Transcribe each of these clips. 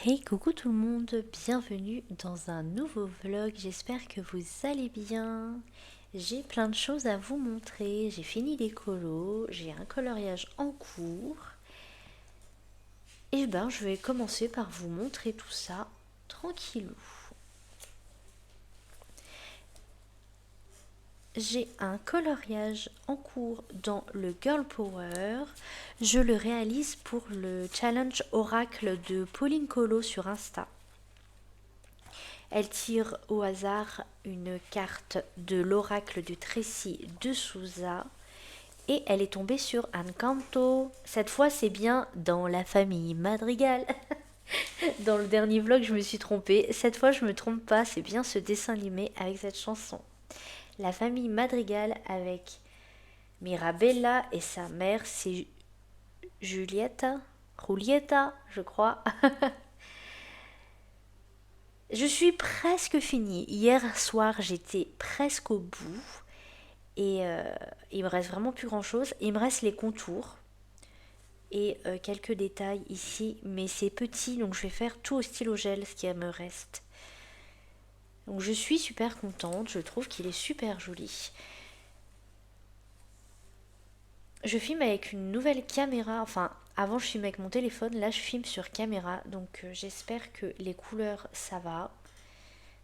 Hey, coucou tout le monde, bienvenue dans un nouveau vlog, j'espère que vous allez bien. J'ai plein de choses à vous montrer, j'ai fini les colos, j'ai un coloriage en cours. Et ben je vais commencer par vous montrer tout ça tranquillou. J'ai un coloriage en cours dans le Girl Power. Je le réalise pour le challenge Oracle de Pauline Colo sur Insta. Elle tire au hasard une carte de l'oracle du Tracy de Souza et elle est tombée sur Encanto. Cette fois, c'est bien dans la famille Madrigal. Dans le dernier vlog, je me suis trompée. Cette fois, je me trompe pas, c'est bien ce dessin animé avec cette chanson. La famille Madrigal avec Mirabella et sa mère, c'est Julieta, je crois. Je suis presque finie. Hier soir, j'étais presque au bout. Et il me reste vraiment plus grand chose. Il me reste les contours et quelques détails ici. Mais c'est petit, donc je vais faire tout au stylo gel ce qui me reste. Donc je suis super contente. Je trouve qu'il est super joli. Je filme avec une nouvelle caméra. Enfin, avant je filme avec mon téléphone. Là, je filme sur caméra. Donc j'espère que les couleurs, ça va.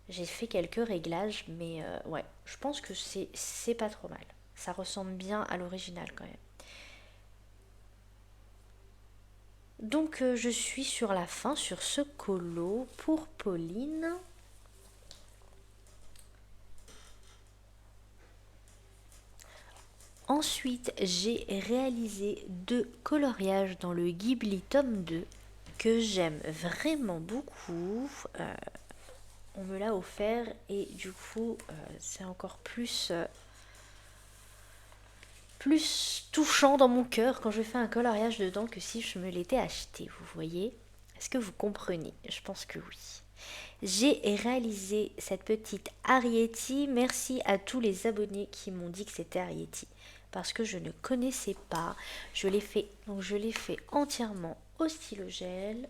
J'ai fait quelques réglages, mais ouais, je pense que c'est pas trop mal. Ça ressemble bien à l'original quand même. Donc je suis sur la fin, sur ce colo pour Pauline. Ensuite, j'ai réalisé 2 coloriages dans le Ghibli tome 2 que j'aime vraiment beaucoup. On me l'a offert et du coup, c'est encore plus touchant dans mon cœur quand je fais un coloriage dedans que si je me l'étais acheté, vous voyez. Est-ce que vous comprenez? Je pense que oui. J'ai réalisé cette petite Arietti. Merci à tous les abonnés qui m'ont dit que c'était Arietti. Parce que je ne connaissais pas. Je l'ai fait, donc je l'ai fait entièrement au stylo gel.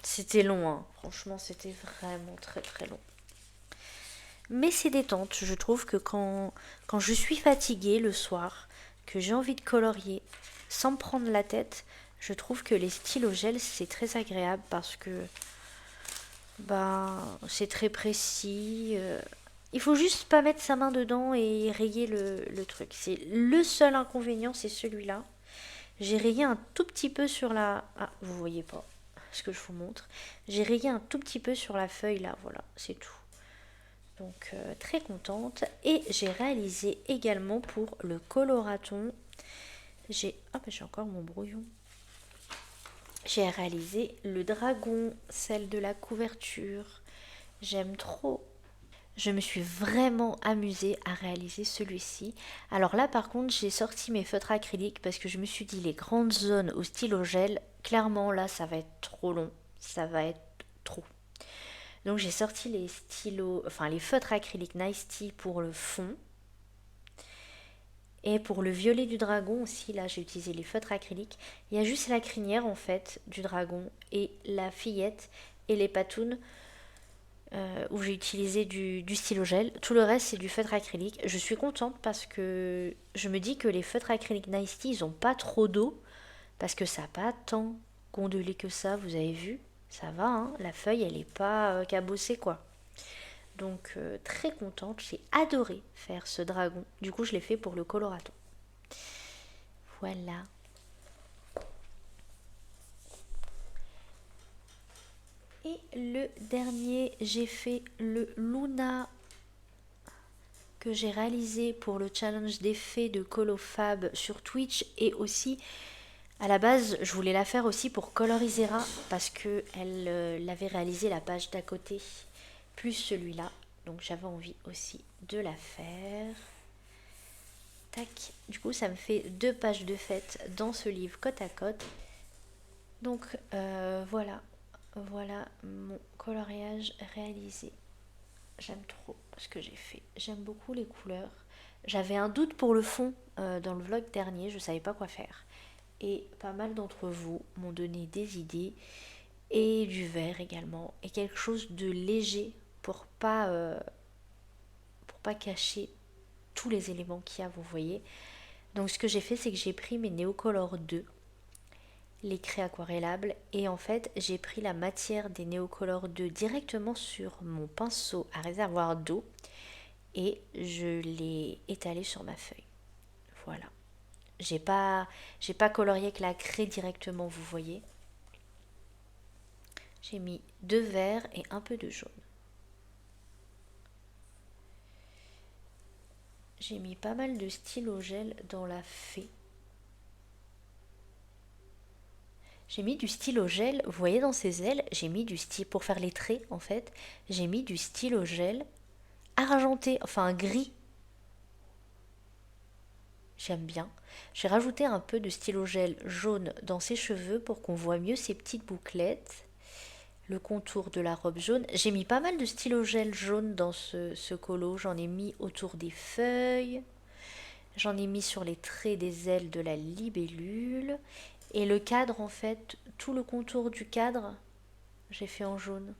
C'était long, hein. Franchement, c'était vraiment très très long. Mais c'est détente. Je trouve que quand je suis fatiguée le soir, que j'ai envie de colorier sans me prendre la tête, je trouve que les stylos gel c'est très agréable parce que c'est très précis. Il faut juste pas mettre sa main dedans et rayer le truc. C'est le seul inconvénient, c'est celui-là. J'ai rayé un tout petit peu sur la... Ah, vous voyez pas ce que je vous montre. J'ai rayé un tout petit peu sur la feuille là, voilà, c'est tout. Donc très contente. Et j'ai réalisé également pour le coloraton. J'ai encore mon brouillon. J'ai réalisé le dragon, celle de la couverture. J'aime trop. Je me suis vraiment amusée à réaliser celui-ci. Alors là par contre j'ai sorti mes feutres acryliques parce que je me suis dit les grandes zones au stylo gel, clairement là ça va être trop long. Ça va être trop. Donc j'ai sorti les stylos, enfin les feutres acryliques Nice Tea pour le fond. Et pour le violet du dragon aussi, là j'ai utilisé les feutres acryliques. Il y a juste la crinière en fait du dragon et la fillette et les patounes où j'ai utilisé du stylo gel. Tout le reste c'est du feutre acrylique. Je suis contente parce que je me dis que les feutres acryliques Nice Tea ils ont pas trop d'eau parce que ça n'a pas tant gondolé que ça, vous avez vu. Ça va, hein, la feuille elle est pas cabossée quoi. Donc très contente, j'ai adoré faire ce dragon. Du coup je l'ai fait pour le coloraton. Voilà. Et le dernier, j'ai fait le Luna que j'ai réalisé pour le challenge d'effets de ColoFab sur Twitch et aussi à la base je voulais la faire aussi pour Colorizera parce que elle l'avait réalisé la page d'à côté plus celui-là, donc j'avais envie aussi de la faire. Tac, du coup ça me fait 2 pages de fête dans ce livre côte à côte. Donc voilà mon coloriage réalisé. J'aime trop ce que j'ai fait. J'aime beaucoup les couleurs. J'avais un doute pour le fond dans le vlog dernier, je savais pas quoi faire. et pas mal d'entre vous m'ont donné des idées et du vert également et quelque chose de léger pour pas cacher tous les éléments qu'il y a, vous voyez. Donc ce que j'ai fait, c'est que j'ai pris mes Neocolor 2, les craies aquarellables, et en fait j'ai pris la matière des Neocolor 2 directement sur mon pinceau à réservoir d'eau et je l'ai étalé sur ma feuille. Voilà. J'ai pas colorié avec la craie directement, vous voyez. J'ai mis 2 verts et un peu de jaune. J'ai mis pas mal de stylo gel dans la fée. J'ai mis du stylo gel, vous voyez dans ses ailes, j'ai mis du stylo, pour faire les traits en fait, j'ai mis du stylo gel argenté, enfin gris. J'aime bien. J'ai rajouté un peu de stylo gel jaune dans ses cheveux pour qu'on voit mieux ses petites bouclettes. Le contour de la robe jaune. J'ai mis pas mal de stylo gel jaune dans ce colo. J'en ai mis autour des feuilles. J'en ai mis sur les traits des ailes de la libellule. Et le cadre, en fait, tout le contour du cadre, j'ai fait en jaune.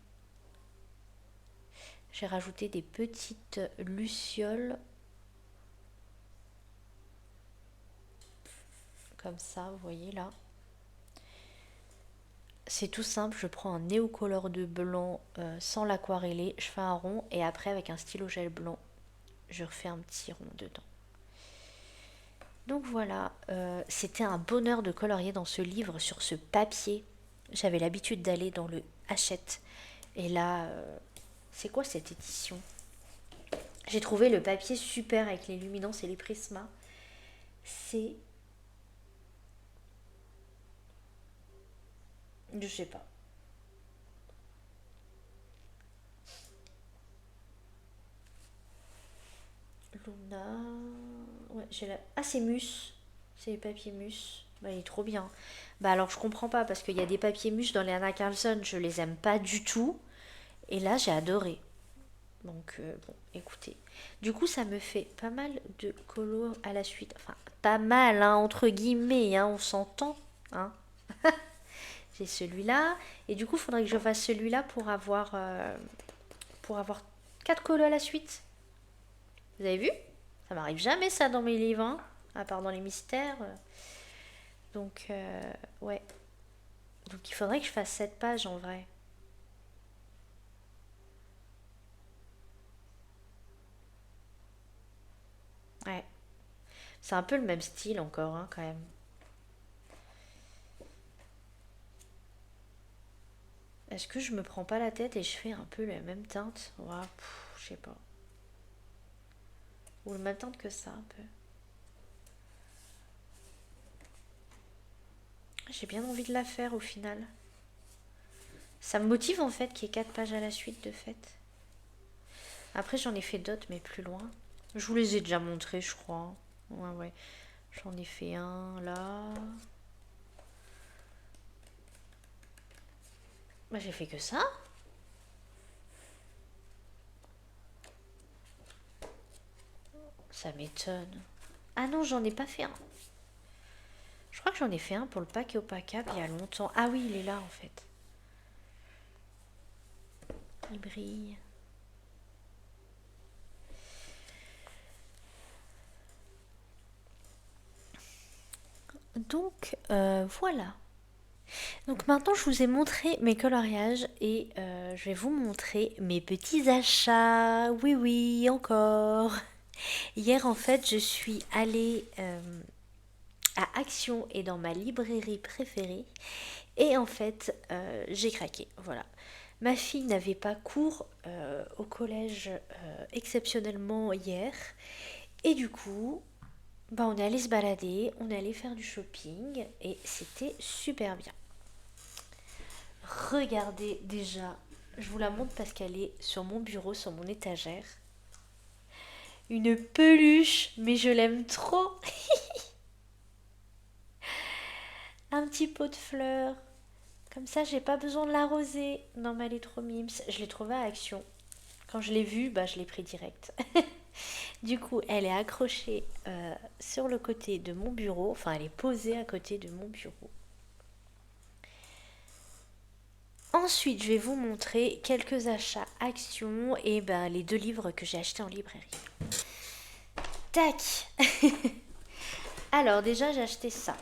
J'ai rajouté des petites lucioles. Comme ça, vous voyez là. C'est tout simple, je prends un Neocolor de blanc sans l'aquareller, je fais un rond et après avec un stylo gel blanc, je refais un petit rond dedans. Donc voilà, c'était un bonheur de colorier dans ce livre sur ce papier. J'avais l'habitude d'aller dans le Hachette. Et là, c'est quoi cette édition? J'ai trouvé le papier super avec les luminances et les prismas. C'est... Je sais pas. Luna... Ouais, j'ai la... Ah, c'est Mus. C'est les papiers Mus. Bah, il est trop bien. Bah alors, je comprends pas, parce qu'il y a des papiers Mus dans les Anna Carlson, je les aime pas du tout. Et là, j'ai adoré. Donc, bon, écoutez. Du coup, ça me fait pas mal de colos à la suite. Enfin, pas mal, hein, entre guillemets, hein, on s'entend. Hein. J'ai celui-là. Et du coup, il faudrait que je fasse celui-là pour avoir 4 colos à la suite. Vous avez vu? Ça m'arrive jamais ça dans mes livres, hein, à part dans les mystères. Donc, ouais. Donc, il faudrait que je fasse 7 pages en vrai. Ouais. C'est un peu le même style encore, hein, quand même. Est-ce que je me prends pas la tête et je fais un peu la même teinte? Ouah, je sais pas. Ou la même teinte que ça, un peu. J'ai bien envie de la faire au final. Ça me motive en fait qu'il y ait 4 pages à la suite de fait. Après j'en ai fait d'autres mais plus loin. Je vous les ai déjà montrés je crois. Ouais ouais. J'en ai fait un là. Bah j'ai fait que ça. Ça m'étonne. Ah non j'en ai pas fait un. Je crois que j'en ai fait un pour le pack et au pack il y a longtemps. Ah oui il est là en fait. Il brille. Donc voilà. Donc maintenant je vous ai montré mes coloriages et je vais vous montrer mes petits achats. Oui oui encore. Hier en fait je suis allée à Action et dans ma librairie préférée et en fait j'ai craqué. Voilà. Ma fille n'avait pas cours au collège exceptionnellement hier et du coup bah, on est allé se balader, on est allé faire du shopping et c'était super bien. Regardez déjà, je vous la montre parce qu'elle est sur mon bureau, sur mon étagère. Une peluche, mais je l'aime trop. Un petit pot de fleurs. Comme ça, j'ai pas besoin de l'arroser. Non, mais elle est trop mimes. Je l'ai trouvée à Action. Quand je l'ai vue, bah, je l'ai pris direct. Du coup, elle est accrochée sur le côté de mon bureau. Enfin, elle est posée à côté de mon bureau. Ensuite, je vais vous montrer quelques achats actions et ben, les 2 livres que j'ai achetés en librairie. Tac. Alors déjà, j'ai acheté ça.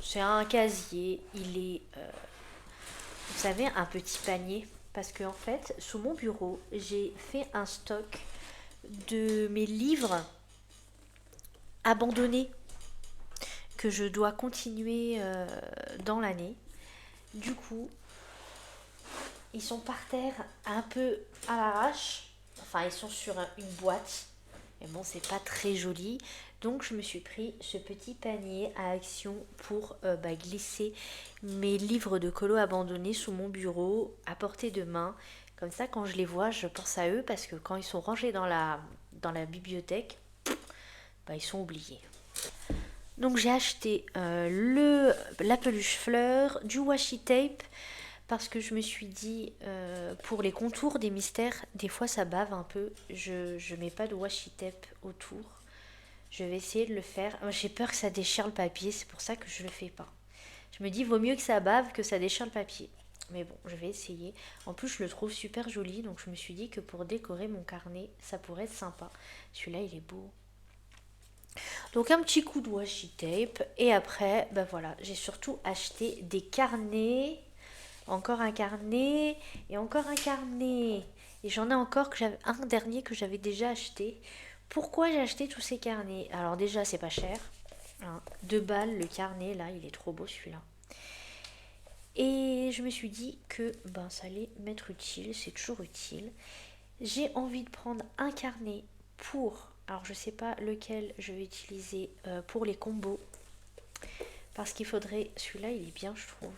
C'est un casier. Il est, vous savez, un petit panier. Parce que en fait, sous mon bureau, j'ai fait un stock de mes livres abandonnés que je dois continuer dans l'année. Du coup, ils sont par terre un peu à l'arrache. Enfin, ils sont sur une boîte. Mais bon, c'est pas très joli. Donc, je me suis pris ce petit panier à action pour glisser mes livres de colo abandonnés sous mon bureau à portée de main. Comme ça, quand je les vois, je pense à eux parce que quand ils sont rangés dans la bibliothèque, ils sont oubliés. Donc j'ai acheté la peluche fleur, du washi tape, parce que je me suis dit, pour les contours des mystères, des fois ça bave un peu. Je mets pas de washi tape autour. Je vais essayer de le faire. J'ai peur que ça déchire le papier, c'est pour ça que je le fais pas. Je me dis, vaut mieux que ça bave que ça déchire le papier. Mais bon, je vais essayer. En plus, je le trouve super joli, donc je me suis dit que pour décorer mon carnet, ça pourrait être sympa. Celui-là, il est beau. Donc un petit coup de washi tape. Et après, ben voilà, j'ai surtout acheté des carnets. Encore un carnet. Et encore un carnet. Et j'en ai encore que j'avais un dernier que j'avais déjà acheté. Pourquoi j'ai acheté tous ces carnets? Alors déjà, c'est pas cher. 2 balles le carnet, là, il est trop beau celui-là. Et je me suis dit que ça allait m'être utile, c'est toujours utile. J'ai envie de prendre un carnet pour, alors je sais pas lequel je vais utiliser pour les combos, parce qu'il faudrait, celui-là il est bien je trouve.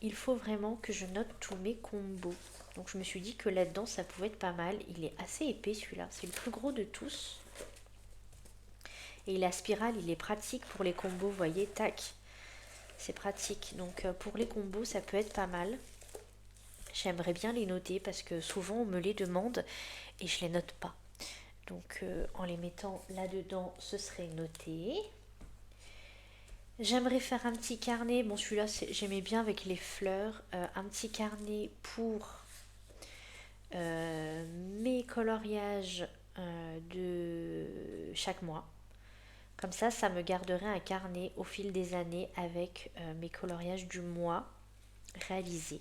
Il faut vraiment que je note tous mes combos. Donc je me suis dit que là-dedans ça pouvait être pas mal. Il est assez épais celui-là, c'est le plus gros de tous. Et la spirale il est pratique pour les combos, vous voyez, tac. C'est pratique, donc pour les combos ça peut être pas mal. J'aimerais bien les noter parce que souvent on me les demande et je les note pas. Donc en les mettant là-dedans, ce serait noté. J'aimerais faire un petit carnet. Bon, celui-là, j'aimais bien avec les fleurs. Un petit carnet pour mes coloriages de chaque mois. Comme ça me garderait un carnet au fil des années avec mes coloriages du mois réalisés.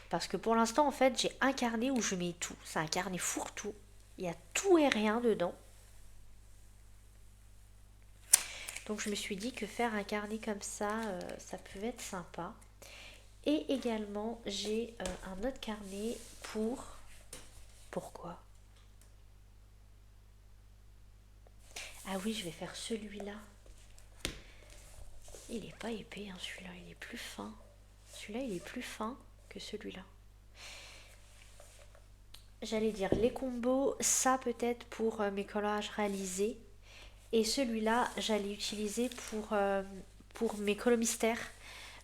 Parce que pour l'instant, en fait, j'ai un carnet où je mets tout. C'est un carnet fourre-tout. Il y a tout et rien dedans. Donc je me suis dit que faire un carnet comme ça, ça pouvait être sympa. Et également, j'ai un autre carnet pour... Pourquoi? Ah oui, je vais faire celui-là. Il n'est pas épais, hein, celui-là, il est plus fin. Celui-là, il est plus fin que celui-là. J'allais dire les combos, ça peut-être pour mes collages réalisés. Et celui-là, j'allais utiliser pour mes colos mystères.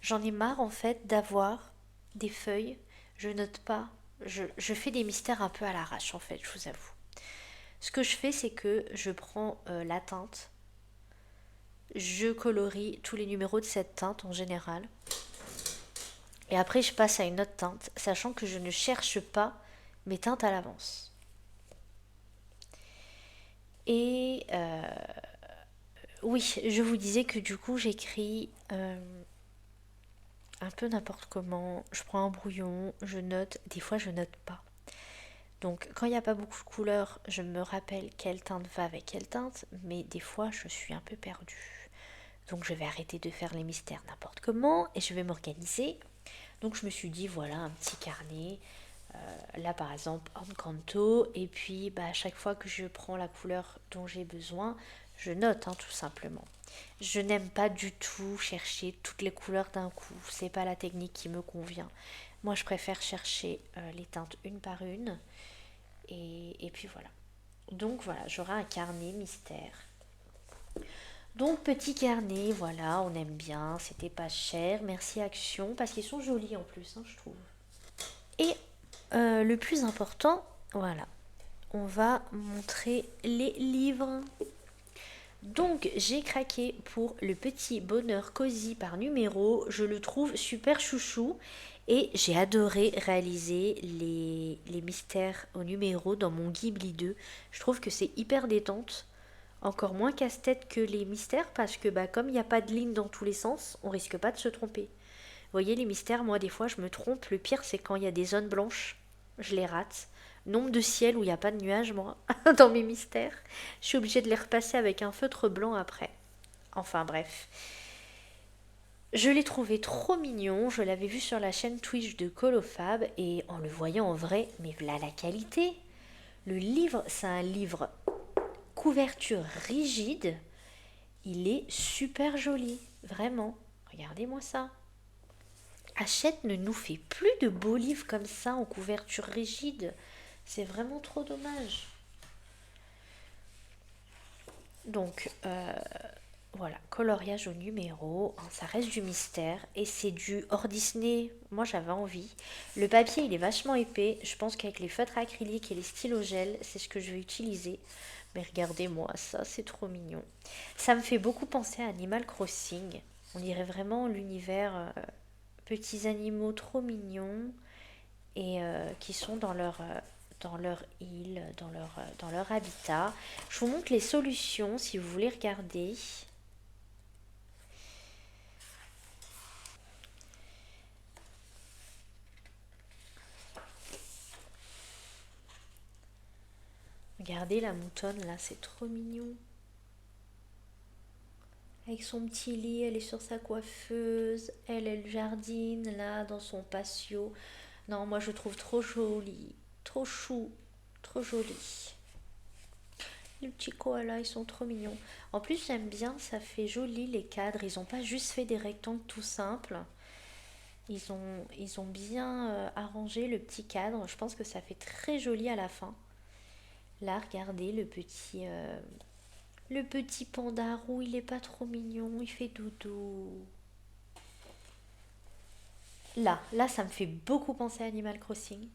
J'en ai marre en fait d'avoir des feuilles. Je note pas. Je fais des mystères un peu à l'arrache en fait, je vous avoue. Ce que je fais, c'est que je prends la teinte. Je colorie tous les numéros de cette teinte en général. Et après, je passe à une autre teinte, sachant que je ne cherche pas mes teintes à l'avance. Et oui, je vous disais que du coup, j'écris un peu n'importe comment. Je prends un brouillon, je note. Des fois, je note pas. Donc, quand il n'y a pas beaucoup de couleurs, je me rappelle quelle teinte va avec quelle teinte. Mais des fois, je suis un peu perdue. Donc, je vais arrêter de faire les mystères n'importe comment et je vais m'organiser. Donc, je me suis dit, voilà, un petit carnet. Là, par exemple, Encanto. Et puis, à chaque fois que je prends la couleur dont j'ai besoin, je note, tout simplement. Je n'aime pas du tout chercher toutes les couleurs d'un coup. C'est pas la technique qui me convient. Moi, je préfère chercher les teintes une par une. Et puis voilà. Donc voilà, j'aurai un carnet mystère. Donc petit carnet, voilà, on aime bien, c'était pas cher, merci Action, parce qu'ils sont jolis en plus, je trouve. Et le plus important, voilà, on va montrer les livres. Donc j'ai craqué pour le petit bonheur cosy par numéro. Je le trouve super chouchou et j'ai adoré réaliser les mystères au numéro dans mon Ghibli 2. Je trouve que c'est hyper détente. Encore moins casse-tête que les mystères parce que comme il n'y a pas de ligne dans tous les sens, on risque pas de se tromper. Vous voyez, les mystères, moi des fois je me trompe. Le pire c'est quand il y a des zones blanches, je les rate. Nombre de ciels où il n'y a pas de nuages, moi, dans mes mystères. Je suis obligée de les repasser avec un feutre blanc après. Enfin bref. Je l'ai trouvé trop mignon, je l'avais vu sur la chaîne Twitch de Colofab et en le voyant en vrai, mais voilà la qualité. Le livre, c'est un livre couverture rigide. Il est super joli, vraiment. Regardez-moi ça. Hachette ne nous fait plus de beaux livres comme ça en couverture rigide. C'est vraiment trop dommage. Donc, voilà, coloriage au numéro. Ça reste du mystère et c'est du hors Disney. Moi, j'avais envie. Le papier, il est vachement épais. Je pense qu'avec les feutres acryliques et les stylos gel, c'est ce que je vais utiliser. Mais regardez-moi ça, c'est trop mignon. Ça me fait beaucoup penser à Animal Crossing. On dirait vraiment l'univers petits animaux trop mignons et qui sont dans leur île, dans leur habitat. Je vous montre les solutions si vous voulez regarder. Regardez la moutonne là, c'est trop mignon. Avec son petit lit, elle est sur sa coiffeuse, elle jardine là dans son patio. Non, moi je trouve trop joli, trop chou, trop joli. Les petits koalas, ils sont trop mignons. En plus, j'aime bien, ça fait joli les cadres. Ils n'ont pas juste fait des rectangles tout simples. Ils ont bien arrangé le petit cadre. Je pense que ça fait très joli à la fin. Là, regardez le petit panda roux, il est pas trop mignon. Il fait dodo. Là, ça me fait beaucoup penser à Animal Crossing.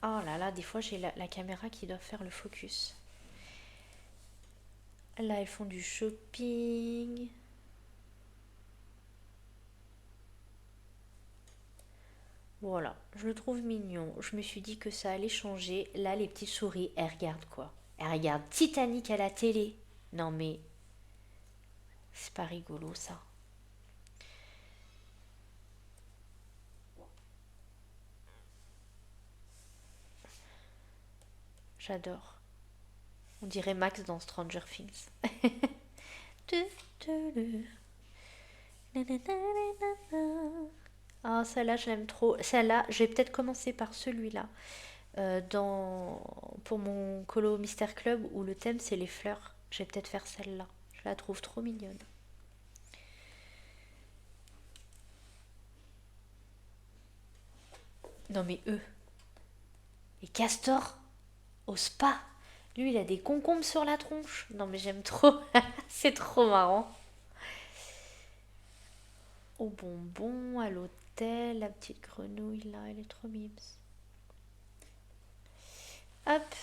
Oh là là, des fois j'ai la caméra qui doit faire le focus. Là, elles font du shopping. Voilà, je le trouve mignon. Je me suis dit que ça allait changer. Là, les petites souris, elles regardent quoi? Elles regardent Titanic à la télé. Non mais, c'est pas rigolo ça. J'adore. On dirait Max dans Stranger Things. Ah, celle-là, je l'aime trop. Celle-là, je vais peut-être commencer par celui-là. Pour mon colo Mystère Club où le thème c'est les fleurs. Je vais peut-être faire celle-là. Je la trouve trop mignonne. Non mais eux, les castors au spa. Lui, il a des concombres sur la tronche. Non mais j'aime trop. C'est trop marrant. Au bonbon, à l'hôtel, la petite grenouille là, elle est trop mimes. Hop.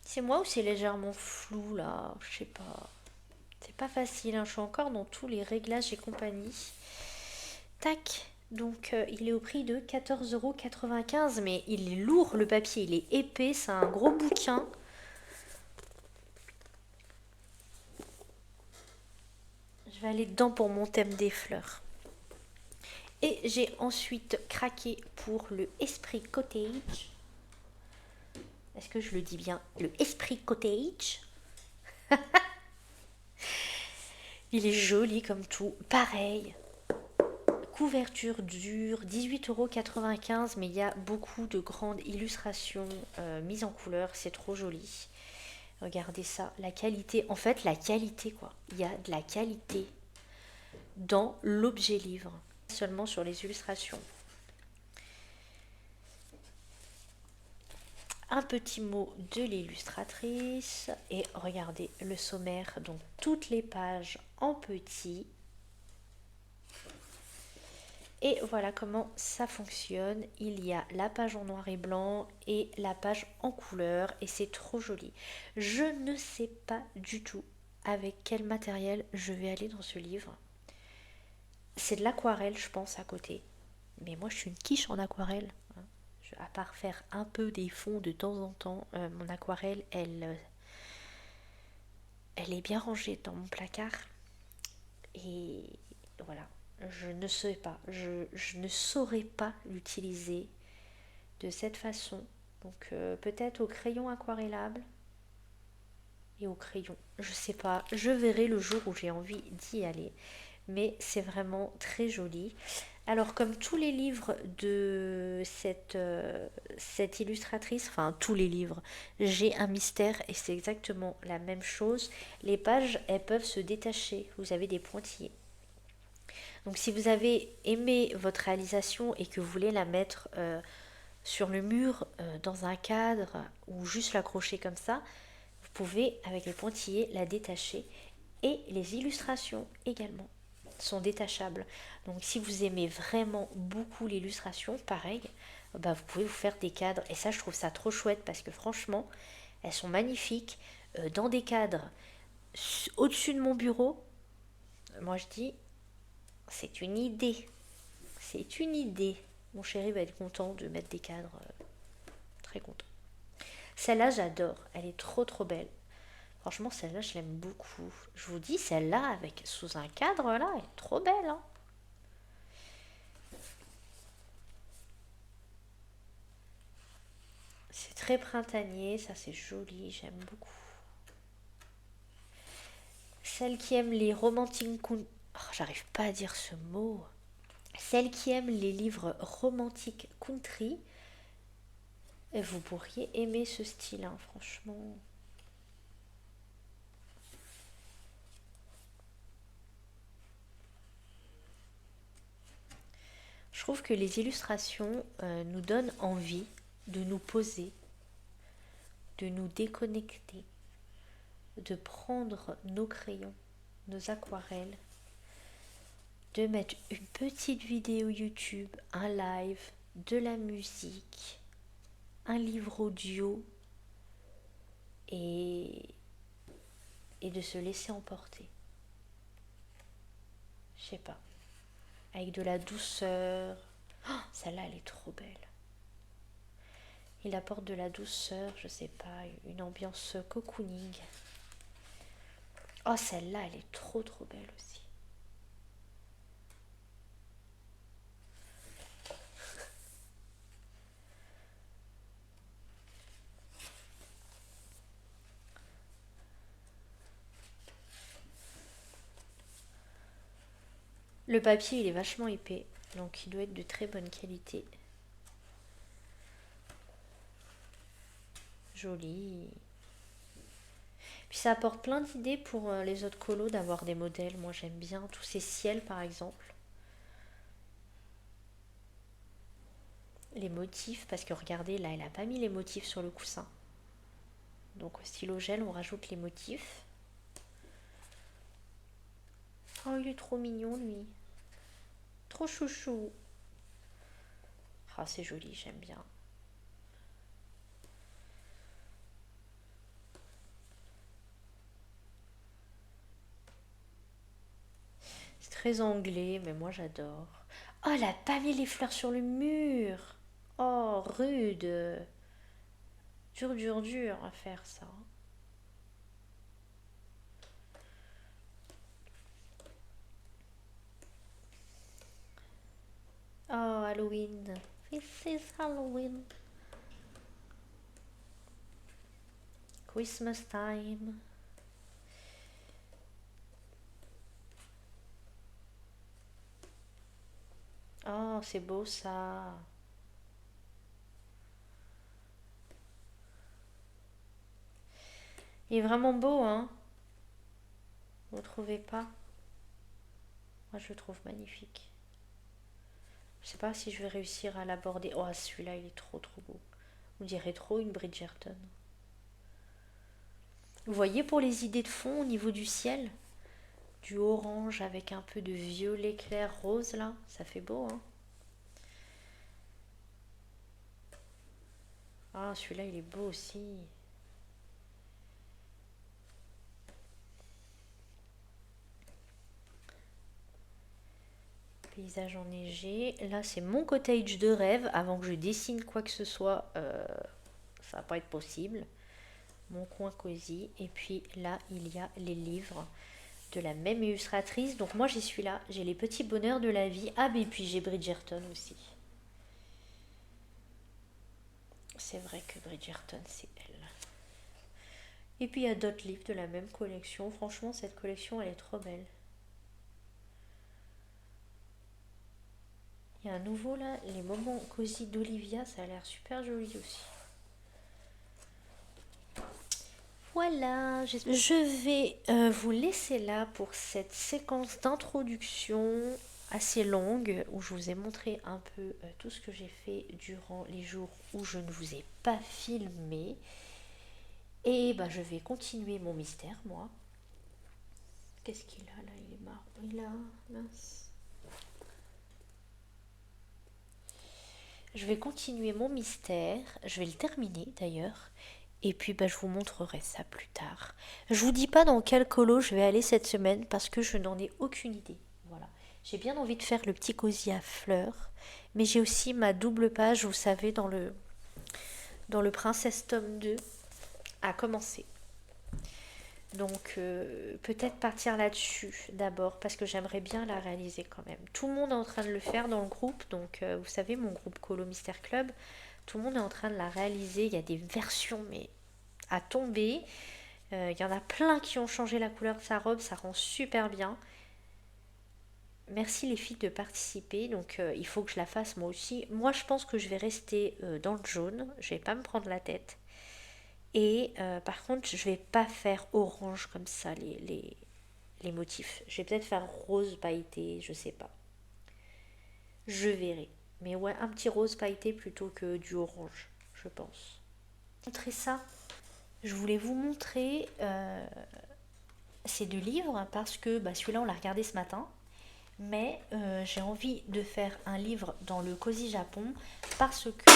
C'est moi ou c'est légèrement flou là? Je sais pas. C'est pas facile, hein. Je suis encore dans tous les réglages et compagnie. Tac. Donc il est au prix de 14,95 €, mais il est lourd le papier, il est épais, c'est un gros bouquin. Je vais aller dedans pour mon thème des fleurs. Et j'ai ensuite craqué pour le Esprit Cottage. Est-ce que je le dis bien? Le Esprit Cottage. Il est joli comme tout. Pareil. Couverture dure, 18,95 €, mais il y a beaucoup de grandes illustrations mises en couleur. C'est trop joli. Regardez ça, la qualité. En fait, la qualité, quoi. Il y a de la qualité dans l'objet livre, seulement sur les illustrations. Un petit mot de l'illustratrice et regardez le sommaire, donc toutes les pages en petit. Et voilà comment ça fonctionne. Il y a la page en noir et blanc et la page en couleur et c'est trop joli. Je ne sais pas du tout avec quel matériel je vais aller dans ce livre. C'est de l'aquarelle, je pense, à côté. Mais moi, je suis une quiche en aquarelle. À part faire un peu des fonds de temps en temps, mon aquarelle, elle est bien rangée dans mon placard. Et voilà, je ne sais pas, je ne saurais pas l'utiliser de cette façon. Donc peut-être au crayon aquarellable et au crayon. Je sais pas, je verrai le jour où j'ai envie d'y aller. Mais c'est vraiment très joli. Alors comme tous les livres de cette illustratrice, enfin tous les livres, j'ai un mystère et c'est exactement la même chose. Les pages, elles peuvent se détacher. Vous avez des pointillés. Donc si vous avez aimé votre réalisation et que vous voulez la mettre sur le mur, dans un cadre ou juste l'accrocher comme ça, vous pouvez avec les pointillés la détacher. Et les illustrations également sont détachables. Donc si vous aimez vraiment beaucoup l'illustration, pareil, bah, vous pouvez vous faire des cadres. Et ça, je trouve ça trop chouette parce que franchement, elles sont magnifiques. Dans des cadres au-dessus de mon bureau, moi je dis, c'est une idée. C'est une idée. Mon chéri va être content de mettre des cadres. Très content. Celle-là, j'adore. Elle est trop trop belle. Franchement, celle-là, je l'aime beaucoup. Je vous dis, celle-là, avec sous un cadre, là, elle est trop belle. Hein. C'est très printanier, ça c'est joli, j'aime beaucoup. Celle qui aime les romantiques... j'arrive pas à dire ce mot. Celle qui aime les livres romantiques country, vous pourriez aimer ce style, hein, franchement. Je trouve que les illustrations nous donnent envie de nous poser, de nous déconnecter, de prendre nos crayons, nos aquarelles, de mettre une petite vidéo YouTube, un live, de la musique, un livre audio et, et de se laisser emporter. Je sais pas. Avec de la douceur. Oh, celle-là, elle est trop belle. Il apporte de la douceur, je sais pas, une ambiance cocooning. Oh, celle-là, elle est trop trop belle aussi. Le papier, il est vachement épais, donc il doit être de très bonne qualité. Joli. Puis ça apporte plein d'idées pour les autres colos d'avoir des modèles. Moi, j'aime bien tous ces ciels, par exemple. Les motifs, parce que regardez, là, elle a pas mis les motifs sur le coussin. Donc au stylo gel, on rajoute les motifs. Oh, il est trop mignon, lui. Trop chouchou. Ah, c'est joli, j'aime bien. C'est très anglais, mais moi j'adore. Oh, elle a pas mis les fleurs sur le mur. Oh, rude. Dur, dur, dur à faire ça. Oh, Halloween. This is Halloween. Christmas time. Oh, c'est beau ça. Il est vraiment beau, hein? Vous trouvez pas? Moi, je le trouve magnifique. Je sais pas si je vais réussir à l'aborder. Oh, celui-là, il est trop trop beau. On dirait trop une Bridgerton. Vous voyez pour les idées de fond au niveau du ciel? du orange avec un peu de violet clair rose là. Ça fait beau, hein. Ah, celui-là, il est beau aussi. Paysage enneigé. Là, c'est mon cottage de rêve. Avant que je dessine quoi que ce soit, ça va pas être possible. Mon coin cosy. Et puis là, il y a les livres de la même illustratrice. Donc moi, j'y suis là. J'ai les petits bonheurs de la vie. Ah, mais puis j'ai Bridgerton aussi. C'est vrai que Bridgerton, c'est elle. Et puis il y a d'autres livres de la même collection. Franchement, cette collection, elle est trop belle. Il y a un nouveau là, les moments cosy d'Olivia, ça a l'air super joli aussi. Voilà, je vais vous laisser là pour cette séquence d'introduction assez longue où je vous ai montré un peu tout ce que j'ai fait durant les jours où je ne vous ai pas filmé. Et bah, je vais continuer mon mystère, moi. Qu'est-ce qu'il a là? Il est marrant. Il a... mince. Je vais continuer mon mystère. Je vais le terminer d'ailleurs. Et puis bah, je vous montrerai ça plus tard. Je vous dis pas dans quel colo je vais aller cette semaine parce que je n'en ai aucune idée. Voilà. J'ai bien envie de faire le petit cosy à fleurs. Mais j'ai aussi ma double page, vous savez, dans le Princesse tome 2 à commencer. Donc peut-être partir là-dessus d'abord parce que j'aimerais bien la réaliser quand même. Tout le monde est en train de le faire dans le groupe. Donc vous savez, mon groupe Colo Mystère Club, tout le monde est en train de la réaliser. Il y a des versions mais à tomber. Il y en a plein qui ont changé la couleur de sa robe, ça rend super bien. Merci les filles de participer, donc il faut que je la fasse moi aussi. Moi je pense que je vais rester dans le jaune, je vais pas me prendre la tête. Et par contre je vais pas faire orange comme ça les motifs. Je vais peut-être faire rose pailleté, je sais pas. Je verrai. Mais ouais, un petit rose pailleté plutôt que du orange, je pense. Montrer ça. Je voulais vous montrer ces deux livres parce que bah, celui-là on l'a regardé ce matin. Mais j'ai envie de faire un livre dans le Cozy Japon parce que...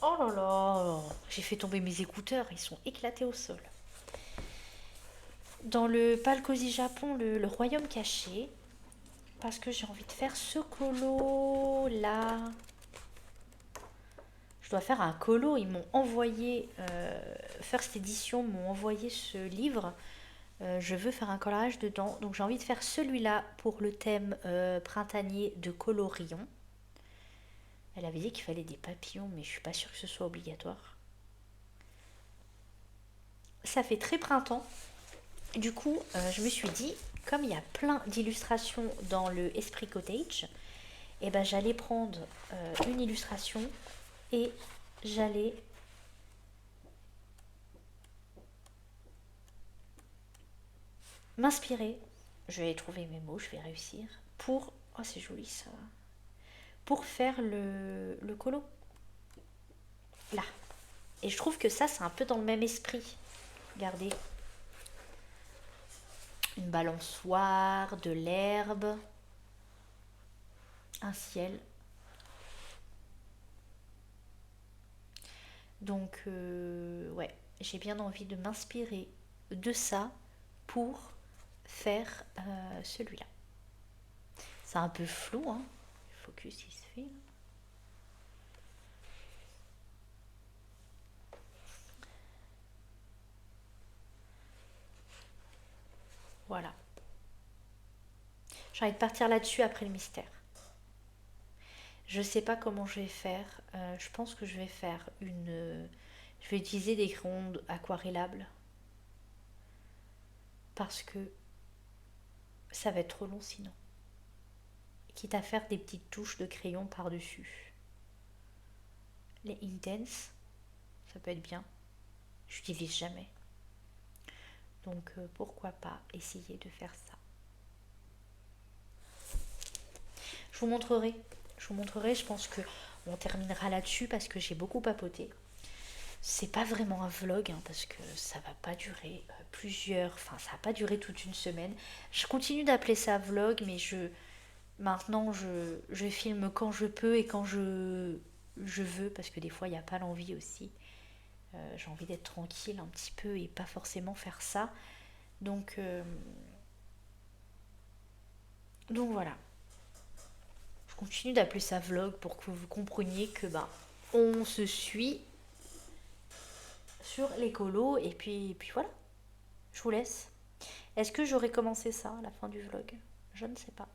Oh là là, j'ai fait tomber mes écouteurs, ils sont éclatés au sol. Dans pas le Cozy Japon, le Royaume caché, parce que j'ai envie de faire ce colo là. Je dois faire un colo, ils m'ont envoyé, First Edition m'ont envoyé ce livre. Je veux faire un coloriage dedans, donc j'ai envie de faire celui-là pour le thème printanier de Colorion. Elle avait dit qu'il fallait des papillons, mais je suis pas sûre que ce soit obligatoire. Ça fait très printemps. Du coup, je me suis dit, comme il y a plein d'illustrations dans le Esprit Cottage, et ben j'allais prendre une illustration et j'allais m'inspirer. Je vais trouver mes mots, je vais réussir. Pour... Oh, c'est joli ça. Pour faire le colo. Là. Et je trouve que ça, c'est un peu dans le même esprit. Regardez. Une balançoire, de l'herbe, un ciel. Donc, ouais, j'ai bien envie de m'inspirer de ça pour faire celui-là. C'est un peu flou, hein. Le focus, il se fait. Voilà. J'ai envie de partir là-dessus après le mystère. Je sais pas comment je vais faire. Je pense que je vais faire une... Je vais utiliser des crayons aquarellables. Parce que ça va être trop long sinon. Quitte à faire des petites touches de crayon par-dessus. Les Intense, ça peut être bien. Je n'utilise jamais. Donc pourquoi pas essayer de faire ça. Je vous montrerai. Je pense que on terminera là-dessus parce que j'ai beaucoup papoté. C'est pas vraiment un vlog hein, parce que ça va pas durer enfin ça va pas durer toute une semaine. Je continue d'appeler ça vlog, mais maintenant je filme quand je peux et quand je veux parce que des fois il n'y a pas l'envie aussi. J'ai envie d'être tranquille un petit peu et pas forcément faire ça. Donc, euh, donc voilà. Je continue d'appeler ça vlog pour que vous compreniez que on se suit sur l'écolo et puis voilà. Je vous laisse. Est-ce que j'aurais commencé ça à la fin du vlog? Je ne sais pas.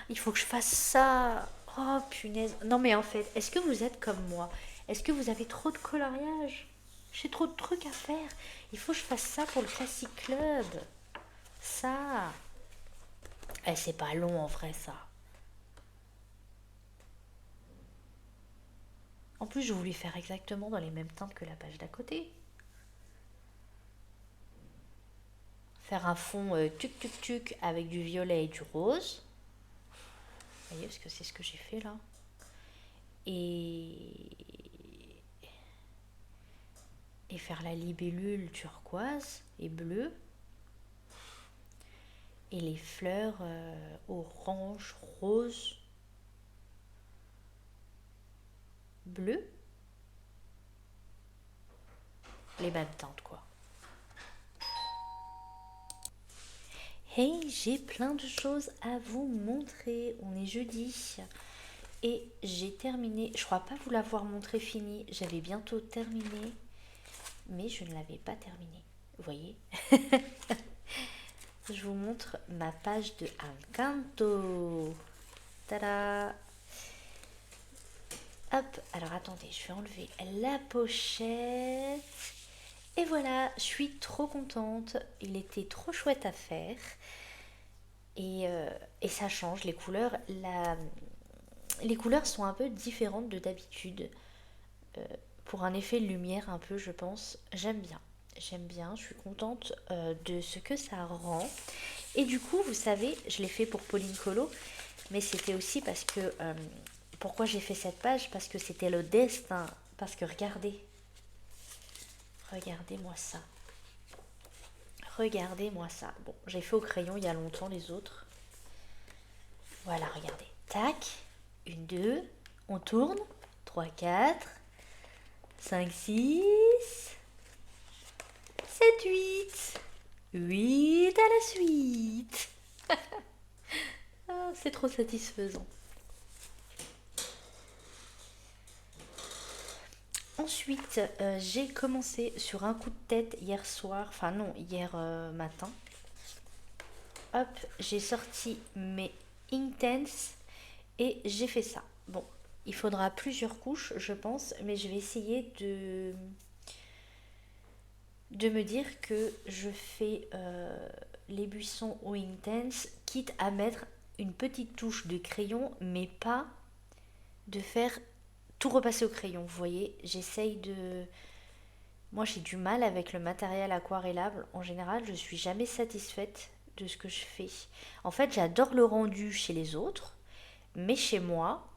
Il faut que je fasse ça. Oh punaise. Non mais en fait, est-ce que vous êtes comme moi? Est-ce que vous avez trop de coloriage? J'ai trop de trucs à faire. Il faut que je fasse ça pour le Classic Club. Ça. Eh, c'est pas long en vrai ça. En plus, je voulais faire exactement dans les mêmes teintes que la page d'à côté. Faire un fond tuc tuc tuc avec du violet et du rose. Vous voyez, parce que c'est ce que j'ai fait là. Et faire la libellule turquoise et bleue. Et les fleurs orange, rose, bleu. Les mêmes teintes quoi. Hey, j'ai plein de choses à vous montrer. On est jeudi. Et j'ai terminé. Je crois pas vous l'avoir montré fini. J'avais bientôt terminé. Mais je ne l'avais pas terminé. Vous voyez. Je vous montre ma page de Encanto. Tada. Hop, alors attendez, je vais enlever la pochette. Et voilà, je suis trop contente. Il était trop chouette à faire. Et ça change, les couleurs. Les couleurs sont un peu différentes de d'habitude. Pour un effet de lumière un peu, je pense. J'aime bien. J'aime bien, je suis contente de ce que ça rend. Et du coup, vous savez, je l'ai fait pour Pauline Colo, mais c'était aussi parce que... pourquoi j'ai fait cette page? Parce que c'était le destin. Parce que regardez. Regardez-moi ça. Regardez-moi ça. Bon, j'ai fait au crayon il y a longtemps les autres. Voilà, regardez. Tac. Une, deux. On tourne. 3, 4. 5, 6. 7, 8. 8 à la suite. Ah, c'est trop satisfaisant. Ensuite, j'ai commencé sur un coup de tête hier soir, enfin non, hier matin. Hop, j'ai sorti mes Intense et j'ai fait ça. Bon, il faudra plusieurs couches, je pense, mais je vais essayer de me dire que je fais les buissons au Intense, quitte à mettre une petite touche de crayon, mais pas de faire tout repasser au crayon. Vous voyez, j'essaye de... Moi, j'ai du mal avec le matériel aquarellable. En général, je suis jamais satisfaite de ce que je fais. En fait, j'adore le rendu chez les autres, mais chez moi,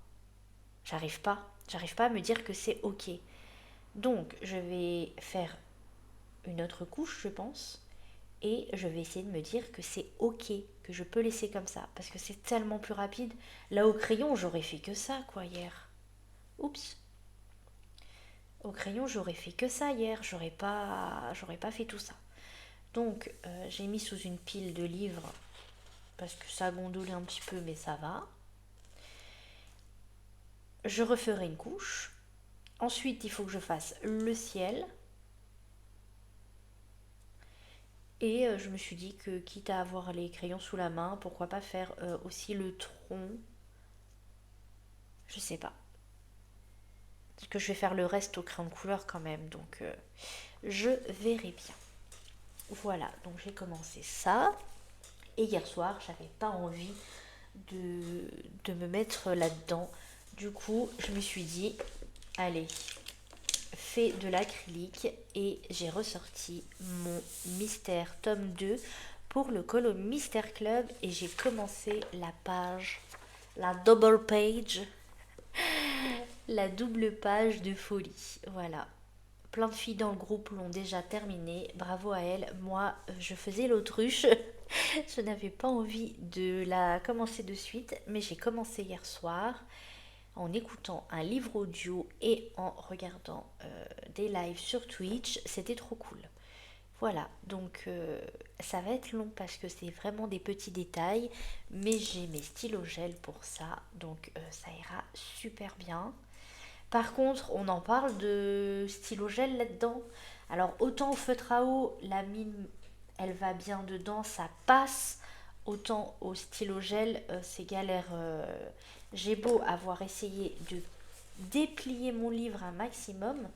j'arrive pas. J'arrive pas à me dire que c'est ok. Donc, je vais faire une autre couche, je pense, et je vais essayer de me dire que c'est ok, que je peux laisser comme ça, parce que c'est tellement plus rapide. Là, au crayon, j'aurais fait que ça, quoi, hier. Oups. Au crayon, j'aurais fait que ça hier, j'aurais pas fait tout ça. Donc, j'ai mis sous une pile de livres parce que ça a gondolé un petit peu, mais ça va. Je referai une couche. Ensuite, il faut que je fasse le ciel. Et je me suis dit que quitte à avoir les crayons sous la main, pourquoi pas faire aussi le tronc. Je sais pas. Parce que je vais faire le reste au crayon de couleur quand même, donc je verrai bien. Voilà, donc j'ai commencé ça. Et hier soir, j'avais pas envie de me mettre là-dedans. Du coup, je me suis dit, allez, fais de l'acrylique. Et j'ai ressorti mon Mystère tome 2 pour le Colo Mystère Club. Et j'ai commencé la page, la double page. La double page de folie. Voilà. Plein de filles dans le groupe l'ont déjà terminé. Bravo à elles. Moi, je faisais l'autruche. Je n'avais pas envie de la commencer de suite, mais j'ai commencé hier soir en écoutant un livre audio et en regardant des lives sur Twitch. C'était trop cool. Voilà, donc ça va être long parce que c'est vraiment des petits détails, mais j'ai mes stylos gel pour ça, donc ça ira super bien. Par contre, on en parle de stylo gel là-dedans. Alors autant au feutre à eau, la mine, elle va bien dedans, ça passe. Autant au stylo gel, c'est galère. J'ai beau avoir essayé de déplier mon livre un maximum,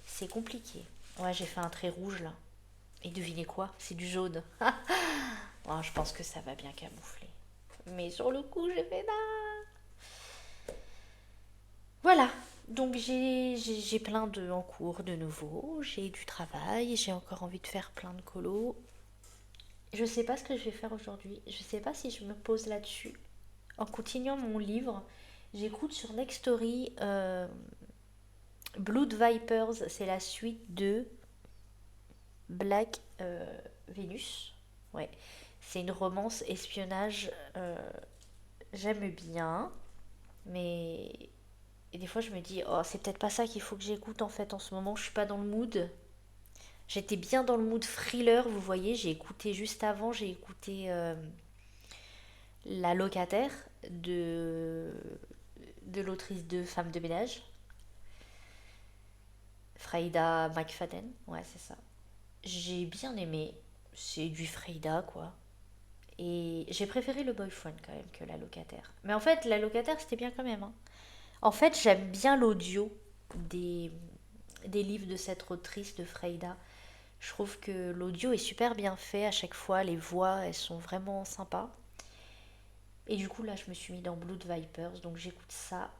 c'est compliqué. Ouais, j'ai fait un trait rouge là. Et devinez quoi? C'est du jaune. Oh, je pense que ça va bien camoufler. Mais sur le coup, j'ai fait là. Voilà. Donc j'ai plein de en cours de nouveau. J'ai du travail. J'ai encore envie de faire plein de colos. Je sais pas ce que je vais faire aujourd'hui. Je sais pas si je me pose là-dessus. En continuant mon livre, j'écoute sur Nextory Blood Vipers. C'est la suite de Black Venus. Ouais. C'est une romance espionnage. J'aime bien. Mais et des fois, je me dis, oh, c'est peut-être pas ça qu'il faut que j'écoute en fait en ce moment. Je suis pas dans le mood. J'étais bien dans le mood thriller, vous voyez. J'ai écouté juste avant, j'ai écouté La locataire de l'autrice de Femme de ménage, Freida McFadden. Ouais, c'est ça. J'ai bien aimé. C'est du Freida, quoi. Et j'ai préféré le boyfriend quand même que la locataire. Mais en fait, la locataire, c'était bien quand même, hein. En fait, j'aime bien l'audio des, des livres de cette autrice de Freida. Je trouve que l'audio est super bien fait à chaque fois, les voix, elles sont vraiment sympas. Et du coup, là, je me suis mis dans Blood Vipers, donc j'écoute ça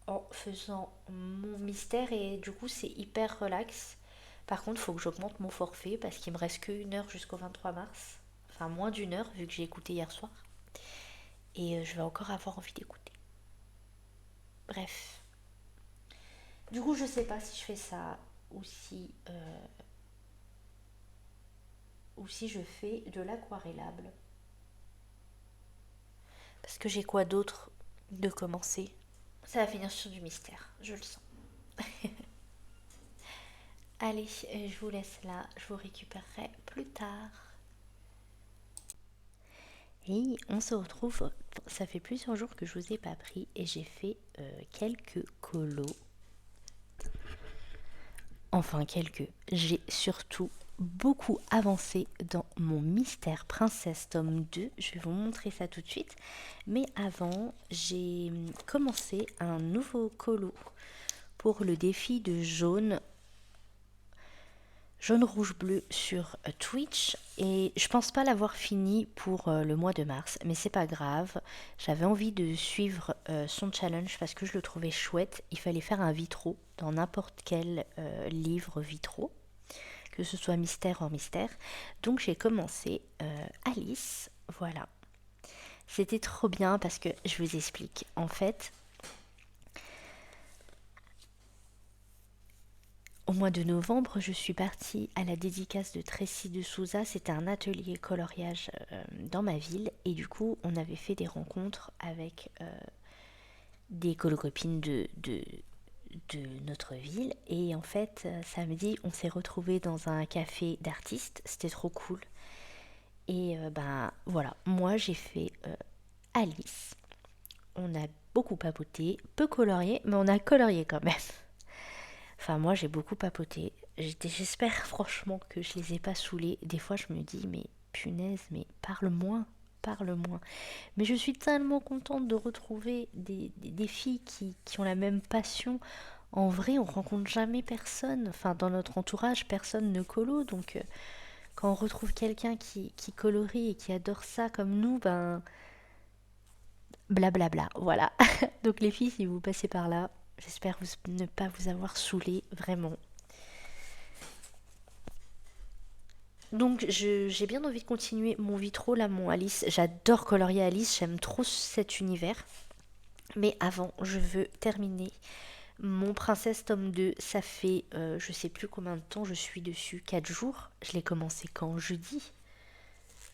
en faisant mon mystère et du coup, c'est hyper relax. Par contre, il faut que j'augmente mon forfait parce qu'il me reste que 1 heure jusqu'au 23 mars. Enfin, moins d'1 heure vu que j'ai écouté hier soir. Et je vais encore avoir envie d'écouter. Bref. Du coup, je sais pas si je fais ça ou si je fais de l'aquarellable. Parce que j'ai quoi d'autre de commencer? Ça va finir sur du mystère, je le sens. Allez, je vous laisse là, je vous récupérerai plus tard. Et on se retrouve, ça fait plusieurs jours que je vous ai pas pris et j'ai fait quelques colos. Enfin quelques. J'ai surtout beaucoup avancé dans mon Mystère Princesse tome 2. Je vais vous montrer ça tout de suite. Mais avant, j'ai commencé un nouveau colo pour le défi de jaune rouge bleu sur Twitch et je pense pas l'avoir fini pour le mois de mars, mais c'est pas grave. J'avais envie de suivre son challenge parce que je le trouvais chouette. Il fallait faire un vitro dans n'importe quel livre vitro, que ce soit mystère hors mystère. Donc j'ai commencé Alice, voilà. C'était trop bien parce que je vous explique. En fait, au mois de novembre, je suis partie à la dédicace de Tracy de Souza. C'était un atelier coloriage dans ma ville. Et du coup, on avait fait des rencontres avec des colocopines de notre ville. Et en fait, samedi, on s'est retrouvés dans un café d'artistes. C'était trop cool. Et ben voilà, moi j'ai fait Alice. On a beaucoup papoté, peu colorié, mais on a colorié quand même. Enfin, moi, j'ai beaucoup papoté. J'espère franchement que je les ai pas saoulés. Des fois, je me dis, mais punaise, mais parle moins, parle moins. Mais je suis tellement contente de retrouver des filles qui ont la même passion. En vrai, on rencontre jamais personne. Enfin, dans notre entourage, personne ne colo. Donc, quand on retrouve quelqu'un qui colorie et qui adore ça comme nous, ben, blablabla. Voilà. Donc, les filles, si vous passez par là, j'espère ne pas vous avoir saoulé, vraiment. Donc j'ai bien envie de continuer mon vitro là, mon Alice. J'adore colorier Alice, j'aime trop cet univers. Mais avant, je veux terminer Mon Princesse tome 2, ça fait je sais plus combien de temps je suis dessus, 4 jours. Je l'ai commencé quand? Jeudi?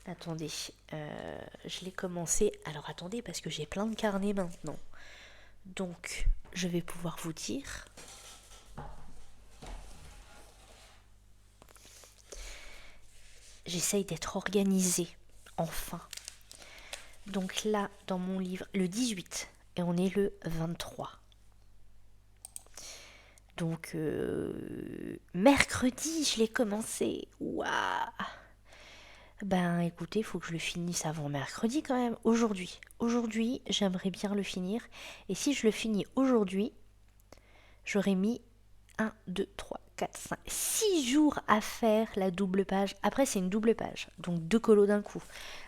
Attendez, je l'ai commencé... Alors attendez, parce que j'ai plein de carnets maintenant. Donc, je vais pouvoir vous dire... J'essaye d'être organisée, enfin. Donc là, dans mon livre, le 18, et on est le 23. Donc, mercredi, je l'ai commencé. Waouh! Ben écoutez, il faut que je le finisse avant mercredi quand même. Aujourd'hui, j'aimerais bien le finir. Et si je le finis aujourd'hui, j'aurais mis 1, 2, 3, 4, 5, 6 jours à faire la double page. Après, c'est une double page, donc 2 colos d'un coup.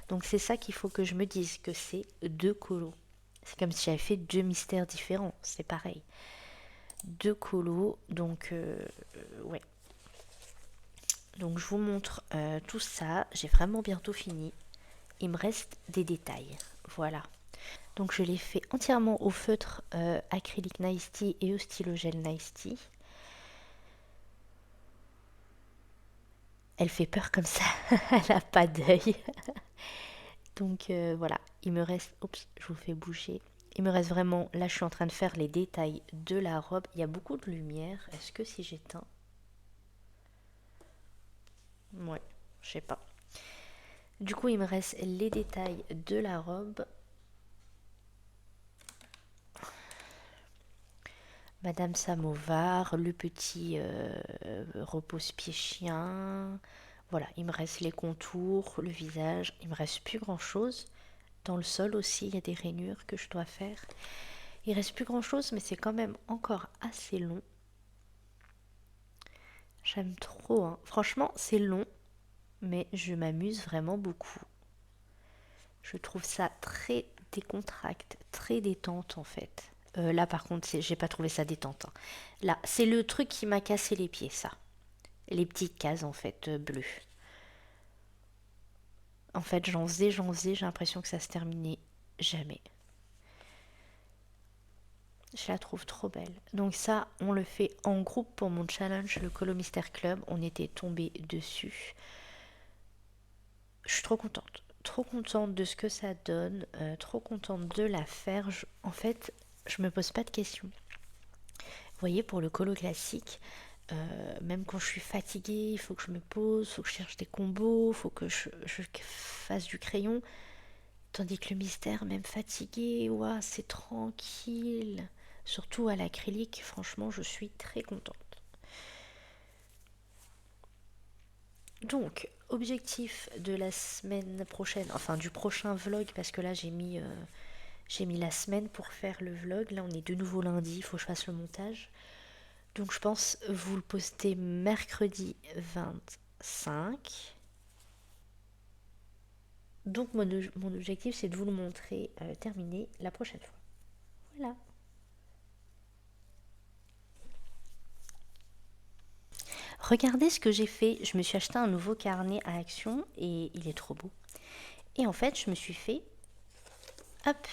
Donc c'est ça qu'il faut que je me dise, que c'est 2 colos. C'est comme si j'avais fait 2 mystères différents, c'est pareil. 2 colos, donc ouais. Donc je vous montre tout ça, j'ai vraiment bientôt fini. Il me reste des détails, voilà. Donc je l'ai fait entièrement au feutre acrylique Nice Tea et au stylo gel Nice Tea. Elle fait peur comme ça, elle n'a pas d'œil. Donc voilà, il me reste... Oups, je vous fais bouger. Il me reste vraiment... Là, je suis en train de faire les détails de la robe. Il y a beaucoup de lumière. Est-ce que si j'éteins... Ouais, je sais pas. Du coup, il me reste les détails de la robe. Madame Samovar, le petit repose-pied chien. Voilà, il me reste les contours, le visage. Il me reste plus grand-chose. Dans le sol aussi, il y a des rainures que je dois faire. Il reste plus grand-chose, mais c'est quand même encore assez long. J'aime trop, hein. Franchement, c'est long, mais je m'amuse vraiment beaucoup. Je trouve ça très décontracté, très détente en fait. Là par contre, j'ai pas trouvé ça détente, hein. Là, c'est le truc qui m'a cassé les pieds, ça. Les petites cases en fait bleues. En fait, j'en faisais, j'ai l'impression que ça se terminait jamais. Je la trouve trop belle. Donc ça, on le fait en groupe pour mon challenge, le Colo Mystère Club. On était tombés dessus. Je suis trop contente de ce que ça donne, trop contente de la faire. En fait, je me pose pas de questions. Vous voyez, pour le colo classique, même quand je suis fatiguée, il faut que je me pose, il faut que je cherche des combos, il faut que je fasse du crayon. Tandis que le mystère, même fatigué, ouah, c'est tranquille. Surtout à l'acrylique, franchement, je suis très contente. Donc, objectif de la semaine prochaine, enfin du prochain vlog, parce que là j'ai mis la semaine pour faire le vlog. Là on est de nouveau lundi, il faut que je fasse le montage. Donc je pense vous le poster mercredi 25. Donc mon objectif c'est de vous le montrer terminé la prochaine fois. Voilà. Regardez ce que j'ai fait. Je me suis acheté un nouveau carnet à Action et il est trop beau. Et en fait, je me suis fait, hop,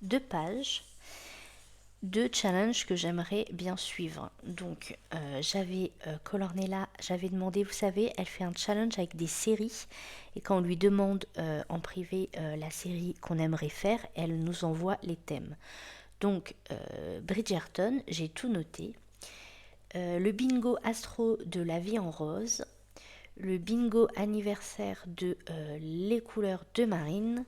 2 pages de challenges que j'aimerais bien suivre. Donc, j'avais Colornella, j'avais demandé, vous savez, elle fait un challenge avec des séries. Et quand on lui demande en privé la série qu'on aimerait faire, elle nous envoie les thèmes. Donc, Bridgerton, j'ai tout noté. Le bingo astro de La vie en rose, le bingo anniversaire de Les couleurs de Marine,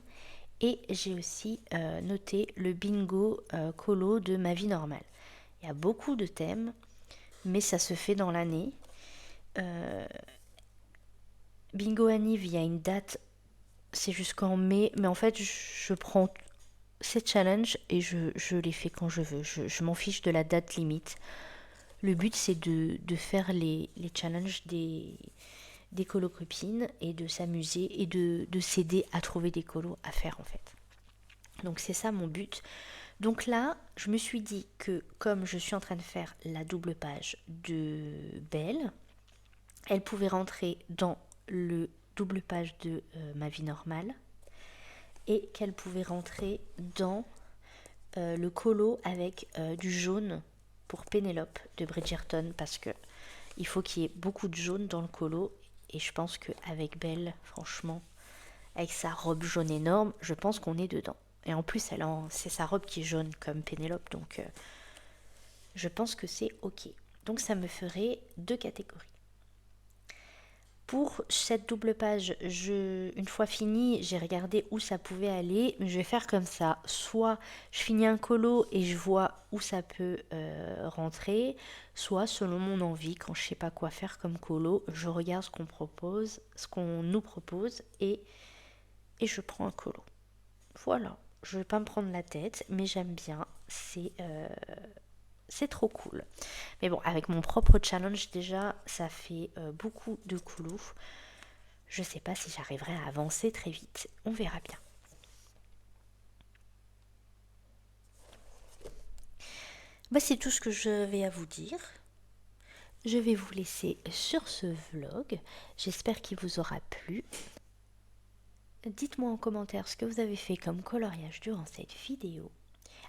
et j'ai aussi noté le bingo colo de Ma vie normale. Il y a beaucoup de thèmes, mais ça se fait dans l'année. Bingo Anniv, il y a une date, c'est jusqu'en mai, mais en fait je prends ces challenges et je les fais quand je veux. Je m'en fiche de la date limite. Le but, c'est de faire les challenges des colocopines et de s'amuser et de s'aider à trouver des colos à faire en fait. Donc c'est ça mon but. Donc là, je me suis dit que comme je suis en train de faire la double page de Belle, elle pouvait rentrer dans le double page de Ma vie normale et qu'elle pouvait rentrer dans le colo avec du jaune pour Pénélope de Bridgerton parce que il faut qu'il y ait beaucoup de jaune dans le colo. Et je pense qu'avec Belle, franchement, avec sa robe jaune énorme, je pense qu'on est dedans. Et en plus, c'est sa robe qui est jaune comme Pénélope, donc je pense que c'est ok. Donc ça me ferait 2 catégories. Pour cette double page, une fois fini, j'ai regardé où ça pouvait aller. Je vais faire comme ça. Soit je finis un colo et je vois où ça peut rentrer. Soit selon mon envie, quand je sais pas quoi faire comme colo, je regarde ce qu'on nous propose et je prends un colo. Voilà. Je vais pas me prendre la tête, mais j'aime bien. C'est trop cool. Mais bon, avec mon propre challenge déjà, ça fait beaucoup de colos. Je sais pas si j'arriverai à avancer très vite. On verra bien. Bah, c'est tout ce que je vais à vous dire. Je vais vous laisser sur ce vlog. J'espère qu'il vous aura plu. Dites-moi en commentaire ce que vous avez fait comme coloriage durant cette vidéo.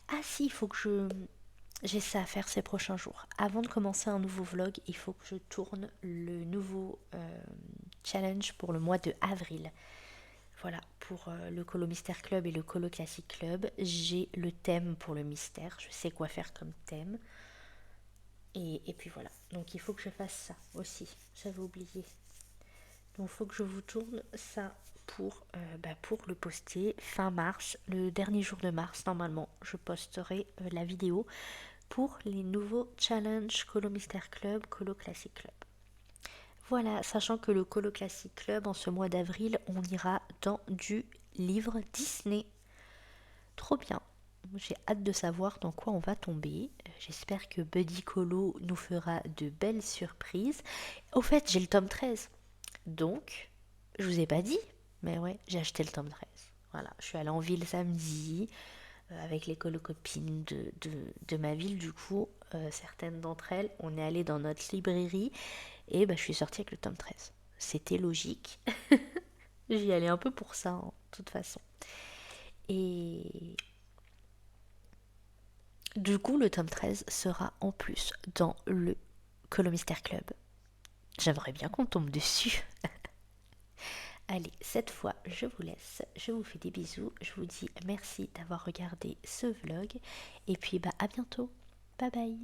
Ah si, il faut que j'ai ça à faire ces prochains jours. Avant de commencer un nouveau vlog, il faut que je tourne le nouveau challenge pour le mois de avril. Voilà, pour le Colo Mystère Club et le Colo Classique Club, j'ai le thème pour le mystère. Je sais quoi faire comme thème. Et puis voilà. Donc il faut que je fasse ça aussi. J'avais oublié. Donc il faut que je vous tourne ça pour le poster fin mars. Le dernier jour de mars, normalement, je posterai la vidéo pour les nouveaux challenges Colo Mystère Club, Colo Classique Club. Voilà, sachant que le Colo Classique Club, en ce mois d'avril, on ira dans du livre Disney. Trop bien. J'ai hâte de savoir dans quoi on va tomber. J'espère que Buddy Colo nous fera de belles surprises. Au fait, j'ai le tome 13. Donc, je vous ai pas dit, mais ouais, j'ai acheté le tome 13. Voilà, je suis allée en ville samedi avec les colocopines de ma ville. Du coup, certaines d'entre elles, on est allé dans notre librairie et je suis sortie avec le tome 13. C'était logique. J'y allais un peu pour ça, de toute façon. Et du coup, le tome 13 sera en plus dans le Colo Mystère Club. J'aimerais bien qu'on tombe dessus. Allez, cette fois, je vous laisse. Je vous fais des bisous. Je vous dis merci d'avoir regardé ce vlog. Et puis, à bientôt. Bye bye.